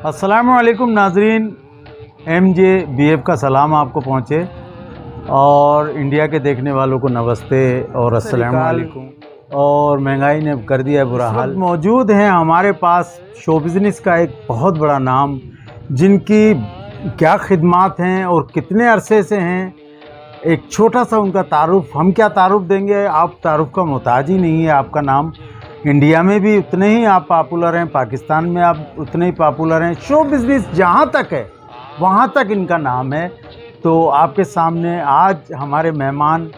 अस्सलामुअलैकुम नाजरीन, MJBF का सलाम आपको पहुँचे और इंडिया के देखने वालों को नमस्ते और अस्सलामुअलैकुम। और महंगाई ने कर दिया है बुरा हाल। मौजूद हैं हमारे पास शो बिज़नेस का एक बहुत बड़ा नाम, जिनकी क्या खिदमात हैं और कितने अरसे से हैं। एक छोटा सा उनका तारुफ, हम क्या तारुफ देंगे, आप तारुफ का मोहताज ही नहीं है। आपका नाम इंडिया में भी उतने ही आप पॉपुलर हैं, पाकिस्तान में आप उतने ही पॉपुलर हैं। शो बिज़नेस जहाँ तक है वहाँ तक इनका नाम है। तो आपके सामने आज हमारे मेहमान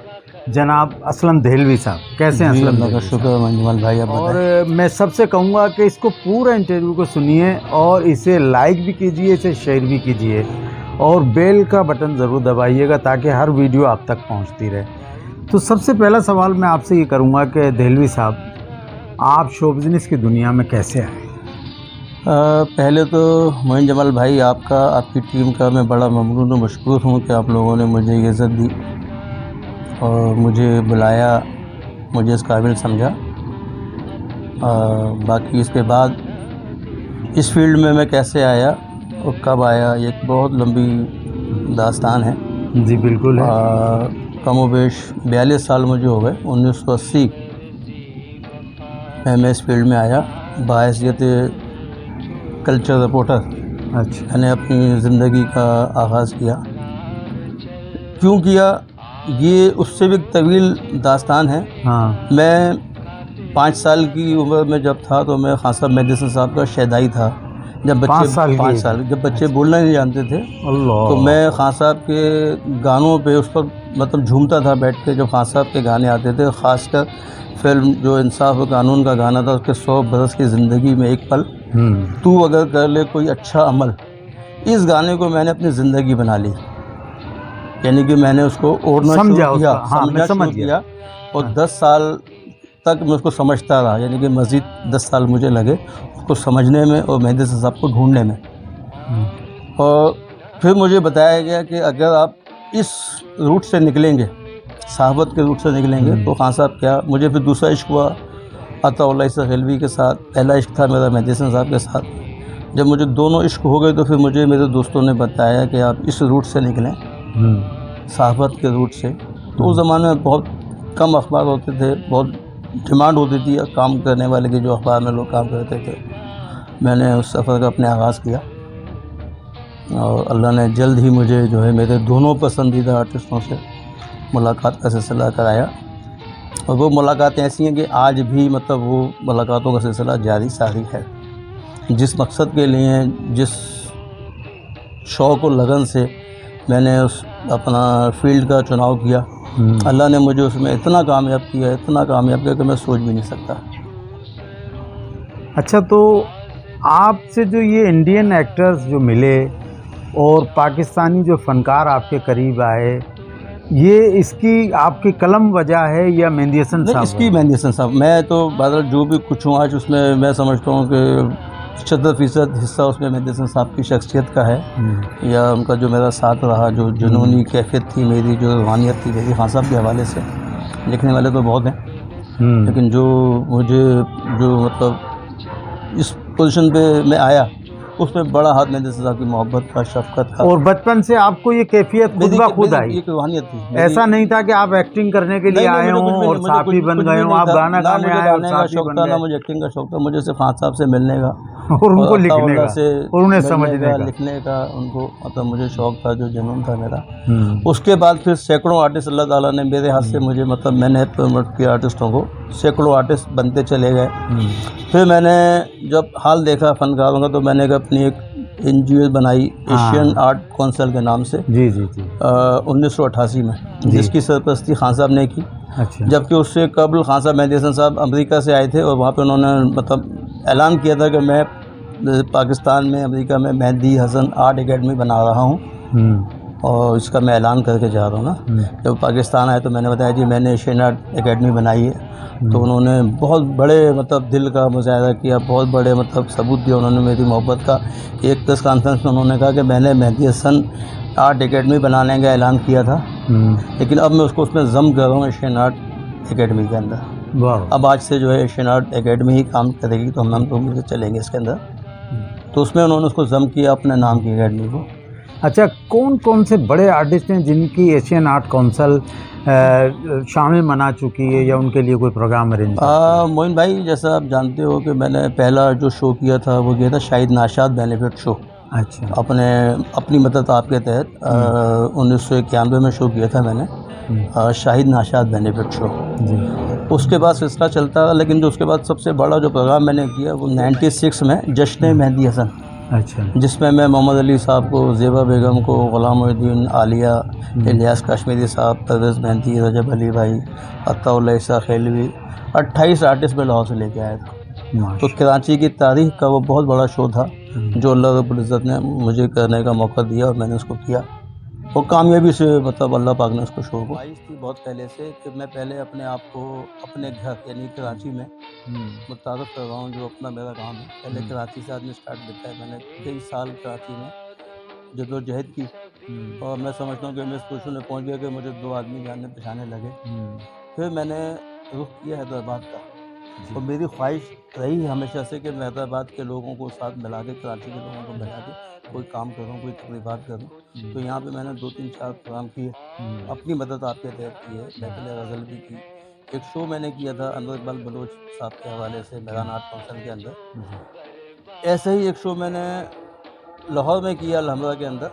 जनाब असलम देहलवी साहब। कैसे हैं असलम? का शुक्र मंजमल भाई। आप और मैं सबसे कहूँगा कि इसको पूरा इंटरव्यू को सुनिए और इसे लाइक भी कीजिए, इसे शेयर भी कीजिए और बेल का बटन ज़रूर दबाइएगा ताकि हर वीडियो आप तक पहुँचती रहे। तो सबसे पहला सवाल मैं आपसे ये करूँगा कि देहलवी साहब, आप शो बिज़नेस की दुनिया में कैसे आए? पहले तो मोइन जमाल भाई, आपकी टीम का मैं बड़ा ममनून और मशकूर हूँ कि आप लोगों ने मुझे ये इज़्ज़त दी और मुझे बुलाया, मुझे इस काबिल समझा। बाकी इसके बाद इस फील्ड में मैं कैसे आया और कब आया, ये एक बहुत लंबी दास्तान है। जी बिल्कुल है। कमोबेश 42 साल मुझे हो गए। 1980 मैं इस फील्ड में आया बाहैसियत कल्चर रिपोर्टर। अच्छा। मैंने अपनी ज़िंदगी का आगाज़ किया। क्यों किया, ये उससे भी तवील दास्तान है। हाँ। मैं 5 साल की उम्र में जब था तो मैं खान साहब मेहदी हसन साहब का शहदाई था। जब बच्चे 5 साल जब बच्चे बोलना नहीं जानते थे, अल्लाह, तो मैं खान साहब के गानों पे उस पर मतलब झूमता था बैठ के। जब खान साहब के गाने आते थे, ख़ासकर फिल्म जो इंसाफ और कानून का गाना था, उसके 100 बरस की ज़िंदगी में एक पल, तू अगर कर ले कोई अच्छा अमल, इस गाने को मैंने अपनी ज़िंदगी बना ली। यानी कि मैंने उसको ओढ़ना शुरू किया, समझना शुरू किया और 10 साल तक मैं उसको समझता रहा। यानी कि मज़ीद 10 साल मुझे लगे उसको समझने में और मेहदी हसन साहब को ढूंढने में। और फिर मुझे बताया गया कि अगर आप इस रूट से निकलेंगे, साहबत के रूट से निकलेंगे, तो खान साहब क्या, मुझे फिर दूसरा इश्क हुआ अताउल्लाह ईसा खिलवी के साथ। पहला इश्क था मेरा मेहदी हसन साहब के साथ। जब मुझे दोनों इश्क हो गए तो फिर मुझे मेरे दोस्तों ने बताया कि आप इस रूट से निकलें, साहबत के रूट से। तो उस ज़माने में बहुत कम अखबार होते थे, बहुत डिमांड होती थी काम करने वाले की, जो अखबार में लोग काम करते थे। मैंने उस सफ़र का अपने आगाज़ किया और अल्लाह ने जल्द ही मुझे जो है मेरे दोनों पसंदीदा आर्टिस्टों से मुलाकात का सिलसिला कराया। और वो मुलाकातें ऐसी हैं कि आज भी मतलब वो मुलाकातों का सिलसिला जारी सारी है। जिस मकसद के लिए, जिस शौक़ और लगन से मैंने उस अपना फील्ड का चुनाव किया, अल्लाह ने मुझे उसमें इतना कामयाब किया कि मैं सोच भी नहीं सकता। अच्छा, तो आपसे जो ये इंडियन एक्टर्स जो मिले और पाकिस्तानी जो फ़नकार आपके करीब आए, ये इसकी आपकी कलम वजह है या मेहदी हसन साहब? इसकी मेहदी हसन साहब। मैं तो बहरहाल जो भी कुछ हूँ आज उसमें मैं समझता हूँ कि 70% हिस्सा उसमें मेहदी हसन साहब की शख्सियत का है, या उनका जो मेरा साथ रहा, जो जुनूनी कैफियत थी मेरी, जो रूहानियत थी मेरी। खान साहब के हवाले से लिखने वाले तो बहुत हैं, लेकिन जो मुझे जो मतलब इस पोजीशन पे मैं आया, उसमें बड़ा हाथ मेहदी हसन साहब की मोहब्बत का, शफ़क़त का। और बचपन से आपको ये कैफियत खुद ब खुद आई? एक रूहानियत थी। ऐसा नहीं था कि आप एक्टिंग करने के लिए आए हों और साफ़ी बन गए हों, आप गाना गाने आए और साफ़ी बन गए? ना मुझे एक्टिंग का शौक़ था, मुझे सिर्फ खान साहब से मिलने का और उनको लिखने का और उन्हें समझने का, लिखने का उनको मतलब मुझे शौक़ था, जो जुनून था मेरा। उसके बाद फिर सैकड़ों आर्टिस्ट अल्लाह ताला ने मेरे हाथ से मुझे मतलब मैंने प्रमोट किया आर्टिस्टों को, सैकड़ों आर्टिस्ट बनते चले गए। फिर मैंने जब हाल देखा फ़नकारों का, तो मैंने अपनी एक NGO बनाई, एशियन आर्ट काउंसिल के नाम से। जी 1988 में, जिसकी सरपरस्ती खान साहब ने की। अच्छा। जबकि उससे कबल खान साहब मेहदी हसन साहब अमेरिका से आए थे और वहाँ पे उन्होंने मतलब ऐलान किया था कि मैं पाकिस्तान में, अमेरिका में मेहदी हसन आर्ट एकेडमी बना रहा हूँ और इसका मैं ऐलान करके जा रहा हूँ ना। जब पाकिस्तान आए तो मैंने बताया जी मैंने एशियन आर्ट एकेडमी बनाई है। तो उन्होंने बहुत बड़े मतलब दिल का मुजाहिदा किया, बहुत बड़े मतलब सबूत दिया उन्होंने मेरी मोहब्बत का। एक प्रेस कॉन्फ्रेंस में उन्होंने कहा कि मैंने मेहदी हसन आर्ट एकेडमी बनाने का ऐलान किया था, लेकिन अब मैं उसको उसमें ज़म कर रहा हूँ एशियन आर्ट एकेडमी के अंदर। अब आज से जो है एशियन आर्ट एकेडमी ही काम करेगी, तो हम तो मिलकर चलेंगे इसके अंदर। तो उसमें उन्होंने उसको जम किया अपने नाम की अकेडमी को। अच्छा, कौन कौन से बड़े आर्टिस्ट हैं जिनकी एशियन आर्ट काउंसिल शामिल मना चुकी है या उनके लिए कोई प्रोग्राम अरेंज? मोइन भाई, जैसा आप जानते हो कि मैंने पहला जो शो किया था वो किया था शाहिद नाशाद बेनिफिट शो। अच्छा। अपनी मदद आपके तहत 1991 में शो किया था मैंने, शाहिद नाशाद बेनिफिट शो जी। उसके बाद सिलसिला चलता रहा, लेकिन जो उसके बाद सबसे बड़ा जो प्रोग्राम मैंने किया वो 96 में जश्न मेहंदी हसन, अच्छा, जिसमें मैं मोहम्मद अली साहब को, ज़ेबा बेगम को, ग़ुलाम मोहिउद्दीन, आलिया, इलियास कश्मीरी साहब, परवेज़ मेहंदी, रजब अली भाई, अताउल्ला ईसा खेलवी, 28 आर्टिस्ट में लाहौर से लेके आया था। तो कराची की तारीख का वो बहुत बड़ा शो था जो अल्लाह रब्बुल इज़्ज़त ने मुझे करने का मौका दिया और मैंने उसको किया और कामयाबी से, मतलब अल्लाह पाक ने उसको शो को। ख्वाहिश थी बहुत पहले से कि मैं पहले अपने आप को अपने घर यानी कराची में मुतारफ़ करवाऊँ, जो अपना मेरा काम है। पहले कराची से आदमी स्टार्ट करता है। मैंने कई साल कराची में जदोजहद की और मैं समझता हूँ कि मैं इस पोजीशन में पहुँच गया कि मुझे 2 आदमी जानने पहचाने लगे। फिर मैंने रुख किया हैदराबाद का और मेरी ख्वाहिश रही हमेशा से कि मैं हैदराबाद के लोगों को साथ मिला के, कराची के लोगों को मिला के कोई काम करूँ, कोई तकरीबात करूँ। तो यहाँ पे मैंने 2-3-4 प्रोग्राम किए, अपनी मदद आपके तहत की है। महफिल गज़ल भी की, एक शो मैंने किया था अनवर इकबाल बलोच साहब के हवाले से मेरान आर्ट काउंसिल के अंदर। ऐसे ही एक शो मैंने लाहौर में किया, अलहमरा के अंदर।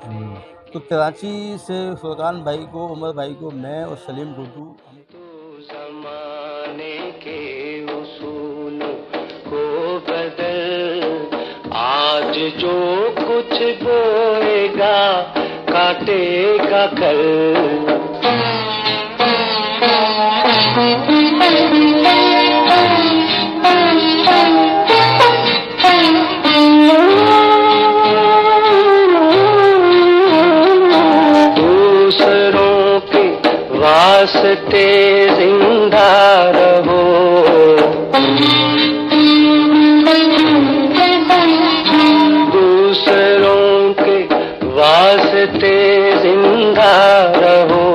तो कराची से फुरकान भाई को, उमर भाई को, मैं और सलीम गुड्डू ज़माने के उसूलों को बदल, आज जो कुछ बोएगा काटेगा कल। दूसरों के वास्ते जिंदा रहो, दूसरों के वास्ते जिंदा रहो।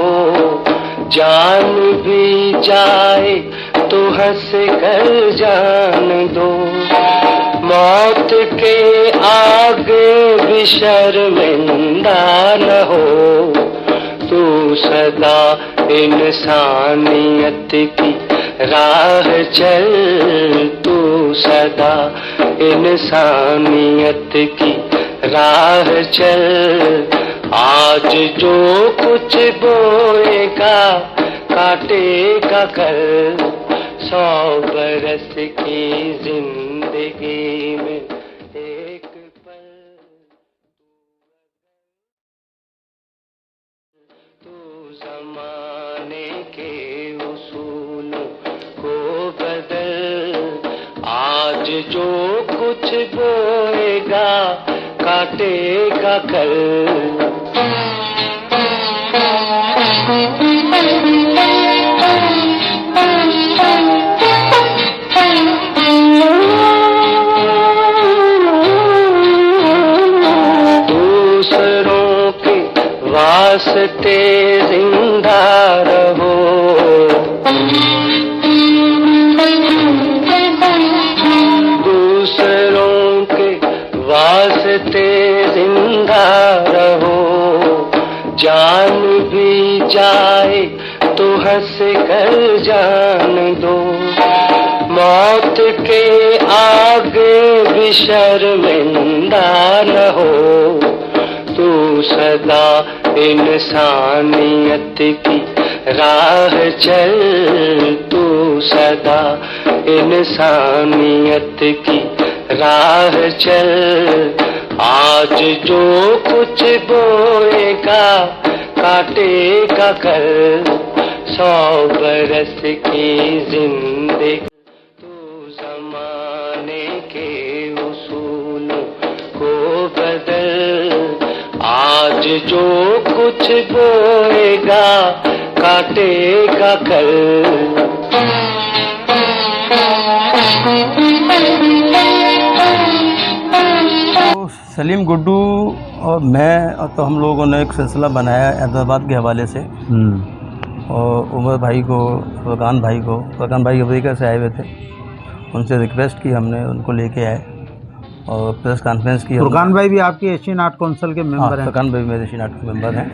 जान भी जाए तो हंस कर जान दो, मौत के आगे भी शर्मिंदा न हो। तू सदा इंसानियत की राह चल, तू सदा इंसानियत की राह चल। आज जो कुछ बोएगा काटेगा कल। 100 बरस की जिंदगी में एक पल, तू ज़माने के उसूलों को बदल। आज जो कुछ बोएगा काटेगा कल। दूसरों के वास्ते जिंदा रहो, दूसरों के वास्ते जिंदा रहो। जान भी जाए तो हंस कर जान दो, मौत के आगे भी शर्मिंदा न हो। तू सदा इंसानियत की राह चल, तू सदा इंसानियत की राह चल। आज जो कुछ बोएगा काटेगा कल। 100 बरस की जिंदगी, तू ज़माने के उसूलों को बदल। आज जो कुछ बोएगा काटेगा कल। सलीम गुड्डू और मैं तो हम लोगों ने एक सिलसिला बनाया हैदराबाद के हवाले से, और उमर भाई को, फुरकान भाई अमेरिका से आए हुए थे, उनसे रिक्वेस्ट की हमने, उनको लेके आए और प्रेस कॉन्फ्रेंस की। फुरकान भाई भी आपके एशियन आर्ट काउंसिल के मेंबर हैं? फुरकान भाई मेरे एशियन आर्ट के मेंबर हैं।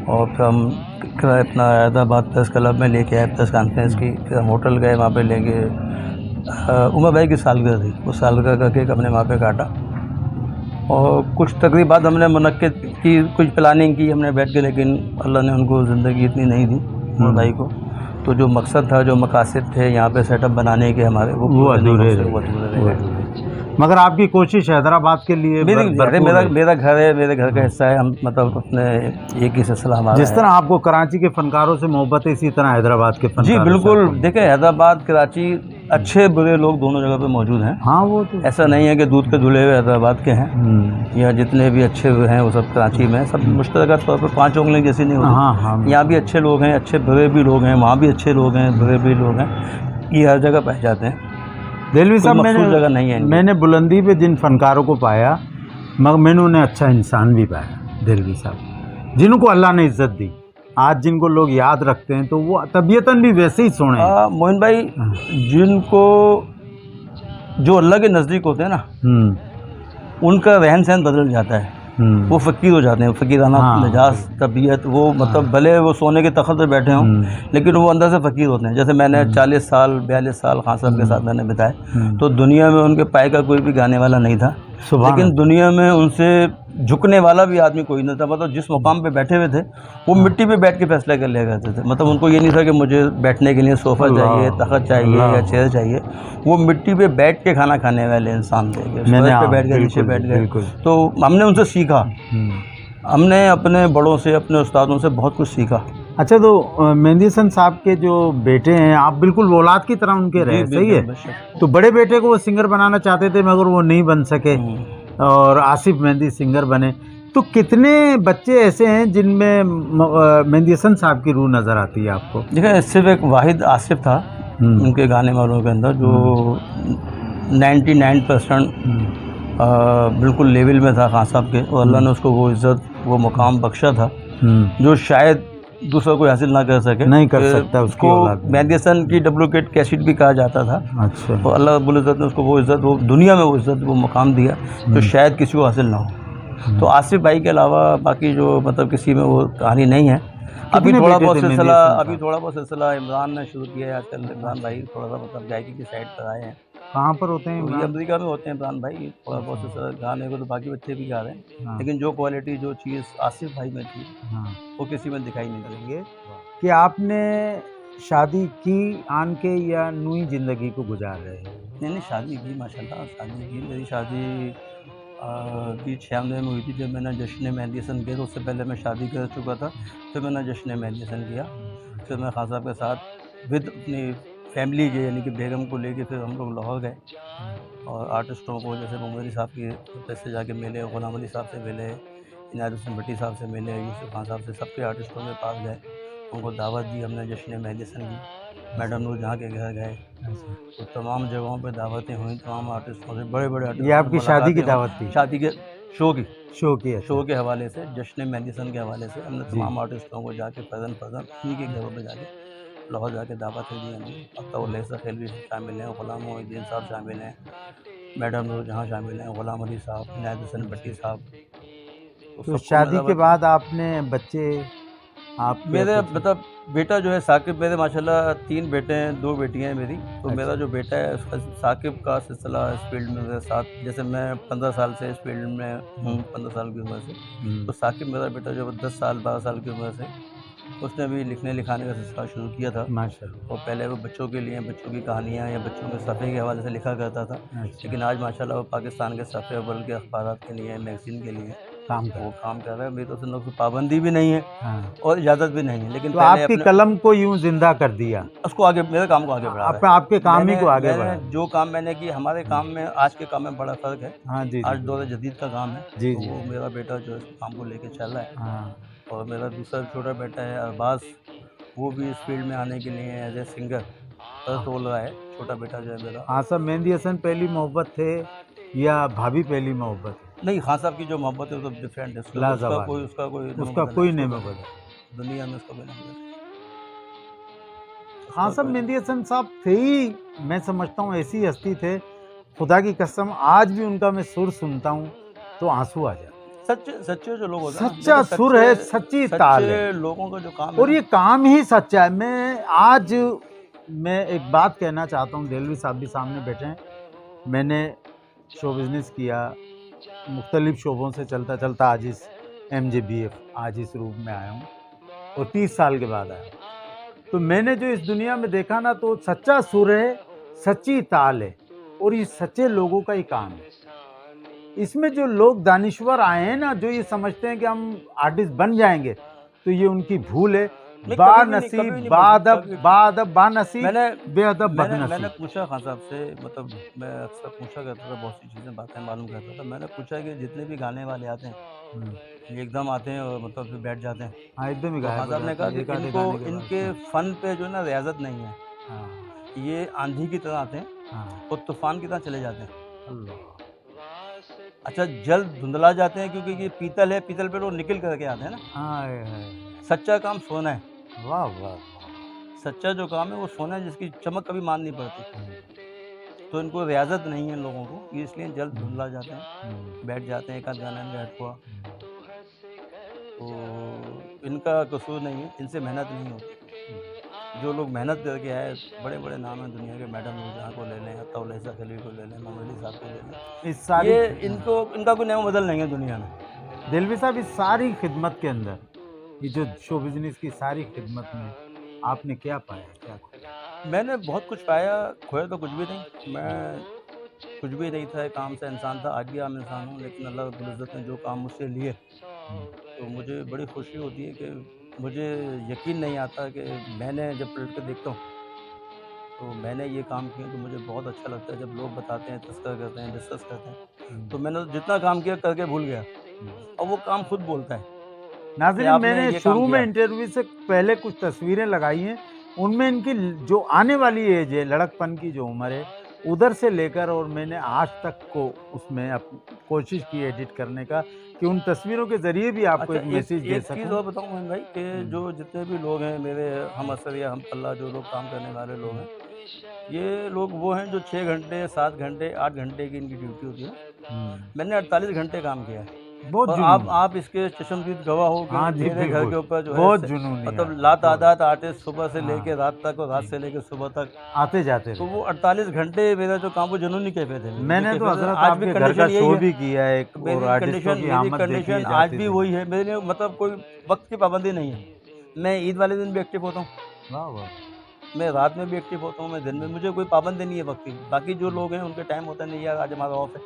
और फिर हम अपना हैदराबाद प्रेस क्लब में लेके आए प्रेस कॉन्फ्रेंस की। फिर हम होटल गए, वहाँ पे लेके उमर भाई की सालगिरह थी, उस सालगिरह का केक हमने वहाँ पे काटा। और कुछ तकरीबात हमने मुनक्किद की, कुछ प्लानिंग की हमने बैठ के, लेकिन अल्लाह ने उनको ज़िंदगी इतनी नहीं दी उमर भाई को। तो जो मकसद था, जो मकासद थे यहाँ पे सेटअप बनाने के हमारे, वो अधूरे रह गए। मगर आपकी कोशिश हैदराबाद के लिए मेरा घर है, मेरे घर का हिस्सा है। हम मतलब अपने एक ही सिलसिला हमारा। जिस तरह आपको कराची के फनकारों से मोहब्बत है, इसी तरह हैदराबाद के फनकारों जी बिल्कुल। देखें, हैदराबाद कराची अच्छे बुरे लोग दोनों जगह पे मौजूद हैं। हाँ, वो तो ऐसा नहीं है कि दूध के धुले हुए हैदराबाद के हैं, या जितने भी अच्छे हैं वो सब कराची में, सब मुश्तरका तौर पर 5 उंगली जैसी नहीं होती। हाँ, यहाँ भी अच्छे लोग हैं, अच्छे बुरे भी लोग हैं, वहाँ भी अच्छे लोग हैं, बुरे भी लोग हैं, ये हर जगह पाए जाते हैं। दिलवी साहब, जगह नहीं है। मैंने बुलंदी पे जिन फनकारों को पाया, मगर मैंने उन्हें अच्छा इंसान भी पाया। दिलवी साहब, जिनको अल्लाह ने इज्जत दी, आज जिनको लोग याद रखते हैं, तो वो तबीयतन भी वैसे ही सोने। मोइन भाई, जिनको जो अल्लाह के नज़दीक होते हैं ना, उनका रहन सहन बदल जाता है। वो फ़कीर हो जाते हैं, फ़कीराना मिजाज, तबीयत, वो मतलब भले वो सोने के तख्त पर बैठे हों, लेकिन वो अंदर से फ़कीर होते हैं। जैसे मैंने 40 साल 42 साल खान साहब के साथ मैंने बिताए, तो दुनिया में उनके पाए का कोई भी गाने वाला नहीं था, लेकिन दुनिया में उनसे झुकने वाला भी आदमी कोई नहीं था। मतलब जिस मुकाम पे बैठे हुए थे, वो मिट्टी पे बैठ के फैसला कर लिया करते थे। मतलब उनको ये नहीं था कि मुझे बैठने के लिए सोफ़ा चाहिए, तख्त चाहिए या चेयर चाहिए। वो मिट्टी पे बैठ के खाना खाने वाले इंसान थे। पे बैठ गए, नीचे बैठ गए। तो हमने उनसे सीखा, हमने अपने बड़ों से, अपने उस्तादों से बहुत कुछ सीखा। अच्छा, तो मेहंदी हसन साहब के जो बेटे हैं, आप बिल्कुल औलाद की तरह उनके रहे, सही है? तो बड़े बेटे को वो सिंगर बनाना चाहते थे, मगर वो नहीं बन सके, और आसिफ मेहंदी सिंगर बने। तो कितने बच्चे ऐसे हैं जिनमें मेहंदी हसन साहब की रूह नज़र आती है आपको? देखिए, सिर्फ एक वाहिद आसिफ था उनके गाने वालों के अंदर, जो 99% बिल्कुल लेवल में था खान साहब के, और अल्लाह ने उसको वो इज़्ज़त, वो मुकाम बख्शा था जो शायद दूसरा कोई हासिल ना कर सके, नहीं कर सकता। उसको मेहंदी हसन की डुप्लीकेट कैसेट भी कहा जाता था। अच्छा। तो अल्लाह रब्बुल इज़्ज़त ने उसको वो इज़्ज़त, वो दुनिया में वो इज़्ज़त, वो मुकाम दिया तो शायद किसी को हासिल ना हो। तो आसिफ भाई के अलावा बाकी जो मतलब किसी में वो कहानी नहीं है। अभी थोड़ा बहुत सिलसिला इमरान ने शुरू किया है आजकल। इमरान भाई थोड़ा सा मतलब गायकी की साइड पर आए हैं। कहाँ पर होते हैं? ये अमेरिका में होते हैं इमरान भाई। थोड़ा बहुत सिलसिला गाने को तो बाकी बच्चे भी गा रहे हैं, लेकिन जो क्वालिटी, जो चीज़ आसिफ भाई में थी, वो किसी में दिखाई नहीं देंगे। कि आपने शादी की आन के या नई ज़िंदगी को गुजार रहे हैं? नहीं, शादी की, माशाल्लाह शादी की। मेरी शादी भी 96 में हुई थी, जब मैंने जश्न मेहंदी हसन किया। तो उससे पहले मैं शादी कर चुका था, फिर मैंने जश्न मेहंदी हसन किया। फिर मैं खान साहब के साथ विद अपनी फैमिली के, यानी कि बेगम को लेके फिर हम लोग लाहौर गए, और आर्टिस्टों को जैसे मुमरी साहब के पैसे जाके मिले, गुलाम अली साहब से मिले, इनायत हुसैन भट्टी साहब से मिले, यूसुफ खान साहब से, सबके आर्टिस्टों के पास गए, उनको दावत दी हमने जश्न मेहंदी हसन की। मैडम नूर जहाँ के घर गए, तो तमाम जगहों पे दावतें हुई, तमाम आर्टिस्टों से, बड़े बड़े आर्टिस्ट। ये आपकी शादी की दावत थी? शादी के शो की के हवाले से, जश्न मेहंदी हसन के हवाले से हमने तमाम आर्टिस्टों को जाके फजन उन्हीं के घरों पर जाके लाहौर जाके दावतें दी हमने। अब तो लहसा खेल भी शामिल हैं, गुलाम मोहिद्दीन साहब शामिल हैं, मैडम नूर जहाँ शामिल हैं, गुलाम अली साहब, इनायत हुसैन भट्टी साहब। तो शादी के बाद आपने बच्चे, आप मेरे मतलब बेटा जो है साकिब, मेरे माशाल्लाह 3 बेटे हैं, 2 बेटियां हैं मेरी। तो अच्छा। मेरा जो बेटा है उसका, साकिब का सिलसिला इस फील्ड में मेरे साथ, जैसे मैं 15 साल से इस फील्ड में हूँ, 15 साल की उम्र से। तो साकिब मेरा बेटा जो 10 साल 12 साल की उम्र से, उसने भी लिखने लिखाने का सिलसिला शुरू किया था माशाल्लाह। और पहले वो बच्चों के लिए, बच्चों की कहानियाँ या बच्चों के सफ़े के हवाले से लिखा करता था। लेकिन आज माशाल्लाह वो पाकिस्तान के सफ़े, बल्कि अखबारात के लिए, मैगज़ीन के लिए काम कर रहा है। मेरी तो उसने पाबंदी भी नहीं है और इजाज़त भी नहीं है, लेकिन तो आपकी कलम को यूँ जिंदा कर दिया, उसको आगे, मेरे काम को आगे बढ़ा है। आपके काम ही को आगे बढ़ा। जो काम मैंने की, हमारे काम में, आज के काम में बड़ा फ़र्क है। हाँ जी, आज दौर जदीद का काम है। जी, तो वो मेरा बेटा जो इस काम को लेके चल रहा है। और मेरा दूसरा छोटा बेटा है अरबाज, वो भी इस फील्ड में आने के लिए एज ए सिंगर तोल रहा है। छोटा बेटा जो है मेरा। हाँ सब मेहंदी हसन पहली मोहब्बत थे या भाभी पहली मोहब्बत? नहीं, खान साहब की जो मोहब्बत है वो तो डिफरेंट है। उसका कोई नहीं मोहब्बत दुनिया में, उसका कोई नहीं। खान साहब मेहंदी हसन साहब थे ही, मैं समझता हूँ ऐसी हस्ती थे खुदा की कसम आज भी उनका मैं सुर सुनता हूँ तो आंसू आ जाते हैं। सच्चे जो लोग होते हैं ना, सच्चा देखो सुर है, सच्ची ताल है, सच्चे लोगों का जो काम है और ना, ये काम ही सच्चा है। मैं एक बात कहना चाहता हूँ, देलवी साहब भी सामने बैठे हैं। मैंने शो बिजनेस किया, मुख्तलिफ शोबों से चलता चलता आज इस MJBF आज इस रूप में आया हूँ और 30 साल के बाद आया हूँ। तो मैंने जो इस दुनिया में देखा ना, तो सच्चा सुर है, सच्ची ताल है, और ये सच्चे लोगों का ही काम है। इसमें जो लोग दानिश्वर आए हैं ना, जो ये समझते हैं कि हम आर्टिस्ट बन जाएंगे, तो ये उनकी भूल है। बानसीब बादब बानसीब बेअदब मैंने बदनसीब। पूछा खान साहब से, मतलब मैं अक्सर पूछा करता था, बहुत सी चीज़ें बातें मालूम करता था। मैंने पूछा कि जितने भी गाने वाले आते हैं ये एकदम आते हैं और मतलब फिर बैठ जाते हैं। हाँ, एकदम ही तो खान साहब ने कहा कि इनको इनके फ़न पे जो है ना रियाजत नहीं है। हाँ, ये आंधी की तरह आते हैं हाँ, और तूफान की तरह चले जाते हैं। अल्लाह। अच्छा, जल्द धुंधला जाते हैं क्योंकि ये पीतल है, पीतल पे वो निकल करके आते हैं ना। हाय हाय, सच्चा काम सोना है। वाह वाह वाह। सच्चा जो काम है वो सोना है, जिसकी चमक कभी मान नहीं पड़ती। तो इनको रियाजत नहीं है इन लोगों को, ये इसलिए जल्द धुंधला जाते हैं, बैठ जाते हैं। एक आध गाने में बैठ हुआ तो इनका कसूर नहीं है, इनसे मेहनत नहीं होती। जो लोग मेहनत करके आए, बड़े बड़े नाम हैं दुनिया के, मैडम नूरजहां को ले लें, अत्ता खलील को ले लें, मोहम्मद अली साहब को ले लें, इस सारी ये इनका कोई नाम बदल नहीं है दुनिया में। दिलवी साहब, इस सारी खिदमत के अंदर, ये जो शो बिजनेस की सारी खिदमत में आपने क्या पाया, क्या खोया? मैंने बहुत कुछ पाया, खोया तो कुछ भी नहीं। मैं कुछ भी नहीं था, एक काम से इंसान था, आज भी आम इंसान हूँ। लेकिन अल्लाह रब्बुल इज़्ज़त ने जो काम मुझसे लिए, तो मुझे बड़ी खुशी होती है कि मुझे यकीन नहीं आता कि मैंने जब पलट कर देखता हूँ तो मैंने ये काम किया। तो मुझे बहुत अच्छा लगता है जब लोग बताते हैं, तस्करा करते हैं, डिस्कस करते हैं। तो मैंने जितना काम किया करके भूल गया, और वो काम खुद बोलता है। नाज़रीन, आपने मैंने ये शुरू काम में किया। इंटरव्यू से पहले कुछ तस्वीरें लगाई हैं, उनमें इनकी जो आने वाली एज है, लड़कपन की जो उम्र है, उधर से लेकर और मैंने आज तक को उसमें कोशिश की एडिट करने का, कि उन तस्वीरों के जरिए भी आपको अच्छा, एक मैसेज दे एक चीज़ सकूं। और बताऊँ मोहन भाई, कि जो जितने भी लोग हैं मेरे हम असर या हम पल्ला, जो लोग काम करने वाले लोग हैं, ये लोग वो हैं जो 6 घंटे, 7 घंटे, 8 घंटे की इनकी ड्यूटी होती है। मैंने 48 घंटे काम किया है। बहुत और जुनून। आप इसके चश्मदीद गवाह हो कि हाँ जी, मेरे घर बिल्कुल। के ऊपर जो है बहुत जुनूनी मतलब आदमी, लातादाद आर्टिस्ट सुबह से हाँ। लेके रात तक और रात से लेके सुबह तक, आते जाते तो रहे। वो 48 घंटे मेरा जो काम, वो जुनूनी कैफियत है। मैंने तो हजरत आज भी आपके घर का कंडीशन यही शो है। भी किया है, और मेरी आर्टिस्टों की आमद देखी कंडीशन आज जाती भी थी। वही है। मेरे मतलब कोई वक्त की पाबंदी नहीं है। मैं ईद वाले दिन भी एक्टिव होता हूँ, वाह वाह। मैं रात में भी एक्टिव होता हूँ, मैं दिन में, मुझे कोई पाबंदी नहीं है वक्त की। बाकी जो लोग हैं उनके टाइम होता नहीं, यार आज हमारा ऑफ है,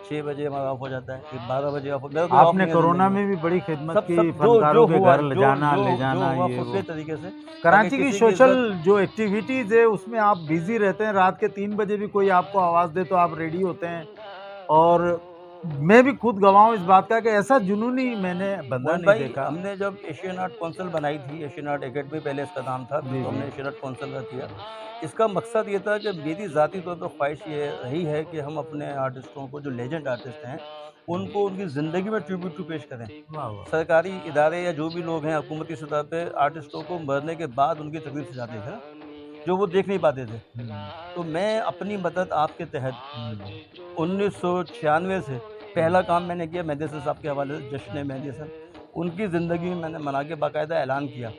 6 बजे हमारा ऑफ हो जाता है, 12 बजे ऑफ। मेरा कोई ऑफ आपने नहीं है कोरोना ज़िंदगी में भी बड़ी खिदमत सब की, सब फनकारों के हुआ, घर ले जाना हुआ ये वो। खुफिया तरीके से। कराची ताकि की किसी सोशल जो एक्टिविटीज़ है उसमें आप बिजी रहते हैं। रात के 3 बजे भी कोई आपको आवाज़ दे तो आप रेडी होते हैं, और मैं भी खुद गवाह हूँ इस बात का कि ऐसा जुनूनी मैंने बंदा मोहन नहीं भाई, देखा। हमने जब एशियन आर्ट काउंसिल बनाई थी, एशियन आर्ट एकेडमी पहले इसका नाम था, जी, फिर जी। हमने एशियन आर्ट काउंसिल का किया। इसका मकसद ये था कि मेरी ज़ाती तौर पर ख्वाहिश ये रही है कि हम अपने आर्टिस्टों को, जो लेजेंड आर्टिस्ट हैं, उनको उनकी ज़िंदगी में ट्रिब्यूट पेश करें। वाह वाह। सरकारी इदारे या जो भी लोग हैं हुकूमती सतह पे आर्टिस्टों को मरने के बाद उनकी तकरीब सजाते थे ना, जो वो देख नहीं पाते थे। तो मैं अपनी मदद आपके तहत 1996 से पहला काम मैंने किया मेहंदी हसन साहब के हवाले से, जश्न मेहंदी हसन। उनकी ज़िंदगी में मैंने मना के बाकायदा ऐलान किया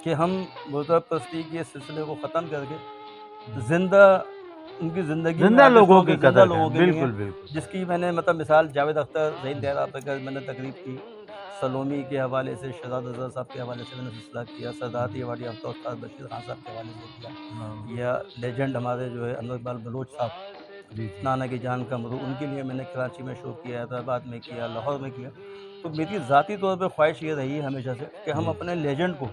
कि हम मुर्तब परस्ती के सिलसिले को ख़त्म करके जिंदा, उनकी ज़िंदगी जिंदा लोगों की कदर लोगों करें। के लिए, बिल्कुल बिल्कुल। जिसकी मैंने मतलब मिसाल जावेद अख्तर, ज़हीन दहरा पर मैंने तकरीब की, सलोमी के हवाले से, शहजाद अज़हर साहब के हवाले से मैंने सिलसिला किया, सरदारती अवार्ड याफ्ता उस्ताद बशीर खान साहब के हवाले से किया, या लेजेंड हमारे जो है अनवर इकबाल बलोच साहब, नाना की जान का मरू, उनके लिए मैंने कराची में शो किया, हैदराबाद में किया, लाहौर में किया। तो मेरी ज़ाती तौर पर ख्वाहिश ये रही है हमेशा से कि हम अपने लेजेंड को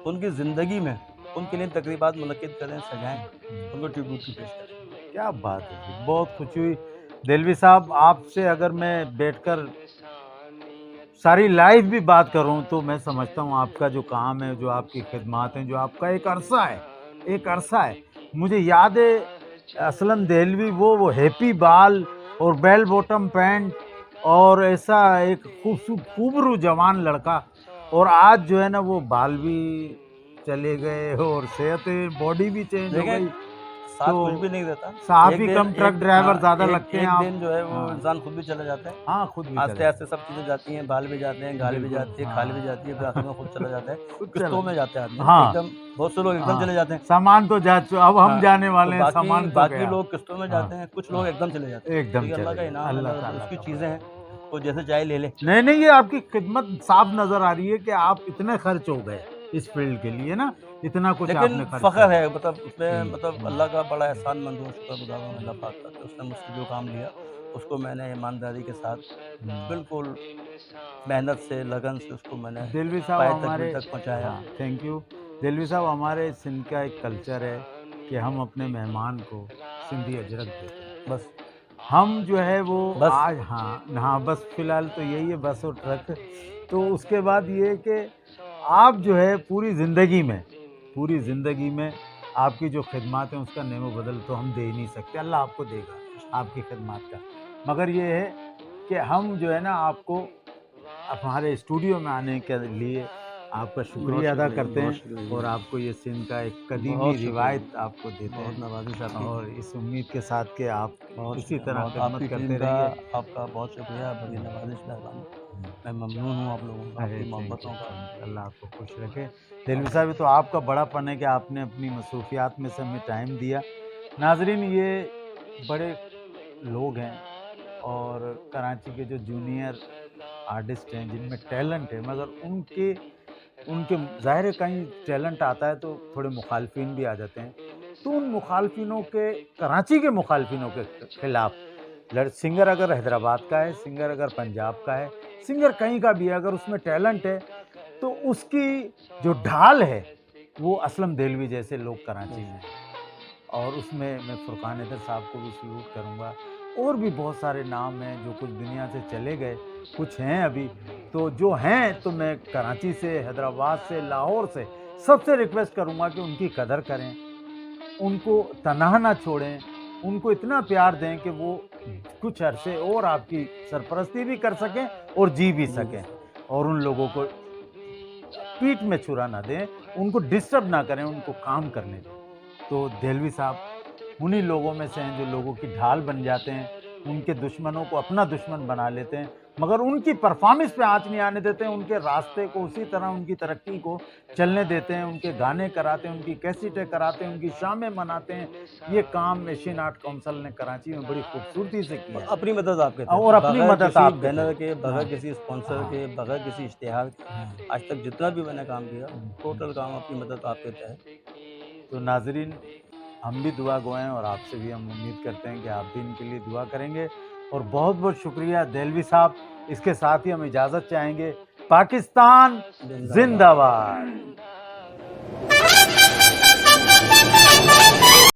उनकी ज़िंदगी में उनके लिए तकरीबात मुनक्किद करें, सजाएँ, उनको ट्रिब्यूट पेश करें। क्या बात है जी, बहुत खुशी हुई। दिलवी साहब, आपसे अगर मैं बैठकर सारी लाइफ भी बात करूं तो मैं समझता हूं आपका जो काम है, जो आपकी खिदमत हैं, जो आपका एक अरसा है, एक अरसा है। मुझे याद है असलम देहलवी, वो हैप्पी बाल और बेल बॉटम पैंट, और ऐसा एक खूबरू जवान लड़का, और आज जो है ना वो बाल भी चले गए और सेहत, बॉडी भी चेंज हो गई। साथ तो कुछ भी नहीं रहता। साहब एक ही दिन- कम, ट्रक एक- ड्राइवर हाँ, ज़्यादा एक- लगते हैं एक आप। दिन जो है वो हाँ। इंसान खुद भी चले जाता है। हाँ, खुद भी आस्ते चले आस्ते सब चीज़ें जाती हैं, बाल भी जाते हैं, गाली भी बिल्कुल, जाती है, हाँ। खाल भी जाती है, फिर आखिर में खुद चला जाता है। खुद किस्तों चला- में जाते हैं आदमी, हाँ। एकदम बहुत से लोग एकदम हाँ, चले जाते हैं। सामान तो अब हम हाँ, जाने तो वाले हैं, बाकी सामान तो बाकी गया। लोग किस्तों में हाँ, जाते हैं, कुछ लोग हाँ, एकदम चले जाते हैं। एकदम तो ये अल्लाह का चले इनाम है, अल्लाह अगर ताला उसकी का चीज़ें हैं, तो जैसे चाहे ले ले। नहीं, ये आपकी खिदमत साफ नजर आ रही है कि आप इतने खर्च हो गए इस फील्ड के लिए ना, इतना कुछ लेकिन आपने खर्च फ़ख्र किया। है, मतलब उसमें मतलब हम्म। अल्लाह का बड़ा एहसान-मंद हूँ, शुक्रगुज़ार हूँ अल्लाह पाक का कि उसने मुझसे जो काम लिया, उसको मैंने ईमानदारी के साथ बिल्कुल मेहनत से, लगन से उसको मैंने दिलवी साहब पाए हमारे, तकमील तक पहुँचाया। हाँ, थैंक यू। दिलवी साहब, हमारे सिंध का एक कल्चर है कि हम अपने मेहमान को सिंधी अजरक देते हैं। बस हम जो है वो बस। आज, हाँ बस फिलहाल तो यही है, बस और ट्रक। तो उसके बाद ये है कि आप जो है पूरी ज़िंदगी में आपकी जो खिदमत है उसका नेमो बदल तो हम दे ही नहीं सकते, अल्लाह आपको देगा आपकी खिदमत का। मगर ये है कि हम जो है ना आपको हमारे स्टूडियो में आने के लिए आपका शुक्रिया अदा करते हैं और आपको ये सिंध का एक कदीमी रिवायत आपको देते बहुत हैं, नवाज़िश आपकी। और इस उम्मीद के साथ कि आप बहुत इसी तरह बहुत खिदमत आपकी करते टीम का रहिए। आपका बहुत शुक्रिया, बड़ी नवाज़िश मेहरबानी। मैं ममनून हूँ आप लोगों का, अरे आपकी थैंक यू, मोहब्बतों का। अल्लाह आपको खुश रखे। दिलवी साहब, तो आपका बड़ापन है कि आपने अपनी मसरूफियात में से हमें टाइम दिया। नाजरीन, ये बड़े लोग हैं और कराची के जो जूनियर आर्टिस्ट हैं जिनमें टैलेंट है, मगर उनके उनके ज़ाहिर है कहीं टैलेंट आता है तो थोड़े मुखालफिन भी आ जाते हैं। तो उन मुखालफिनों के, कराची के मुखालफिनों के खिलाफ सिंगर अगर हैदराबाद का है, सिंगर अगर पंजाब का है, सिंगर कहीं का भी है, अगर उसमें टैलेंट है तो उसकी जो ढाल है वो असलम देलवी जैसे लोग कराची में हैं। और उसमें मैं फुरकान हैदर साहब को भी सल्यूट करूँगा, और भी बहुत सारे नाम हैं जो कुछ दुनिया से चले गए, कुछ हैं अभी। तो जो हैं, तो मैं कराची से, हैदराबाद से, लाहौर से सबसे रिक्वेस्ट करूँगा कि उनकी कदर करें, उनको तनहा ना छोड़ें, उनको इतना प्यार दें कि वो कुछ अरसे और आपकी सरपरस्ती भी कर सकें और जी भी सकें, और उन लोगों को पीठ में छुरा ना दें, उनको डिस्टर्ब ना करें, उनको काम करने दें। तो देलवी साहब उन्हीं लोगों में से हैं जो लोगों की ढाल बन जाते हैं, उनके दुश्मनों को अपना दुश्मन बना लेते हैं, मगर उनकी परफॉर्मेंस पे आँच नहीं आने देते हैं, उनके रास्ते को उसी तरह, उनकी तरक्की को चलने देते हैं, उनके गाने कराते हैं, उनकी कैसेटें कराते हैं, उनकी शामें मनाते हैं। ये काम एशियन आर्ट काउंसिल ने कराची में बड़ी खूबसूरती से किया है। अपनी मदद आपके तहत, और अपनी बगैर मदद किसी आपके बैनर तहत। के, बगैर हाँ। किसी स्पॉन्सर हाँ। के, बगैर किसी इश्तिहार के, आज तक जितना भी मैंने काम किया, टोटल काम अपनी मदद आपके तहत। तो नाजरीन, हम भी दुआ गो हैं और आपसे भी हम उम्मीद करते हैं कि आप भी इनके लिए दुआ करेंगे। और बहुत बहुत शुक्रिया देलवी साहब। इसके साथ ही हम इजाज़त चाहेंगे। पाकिस्तान जिंदाबाद।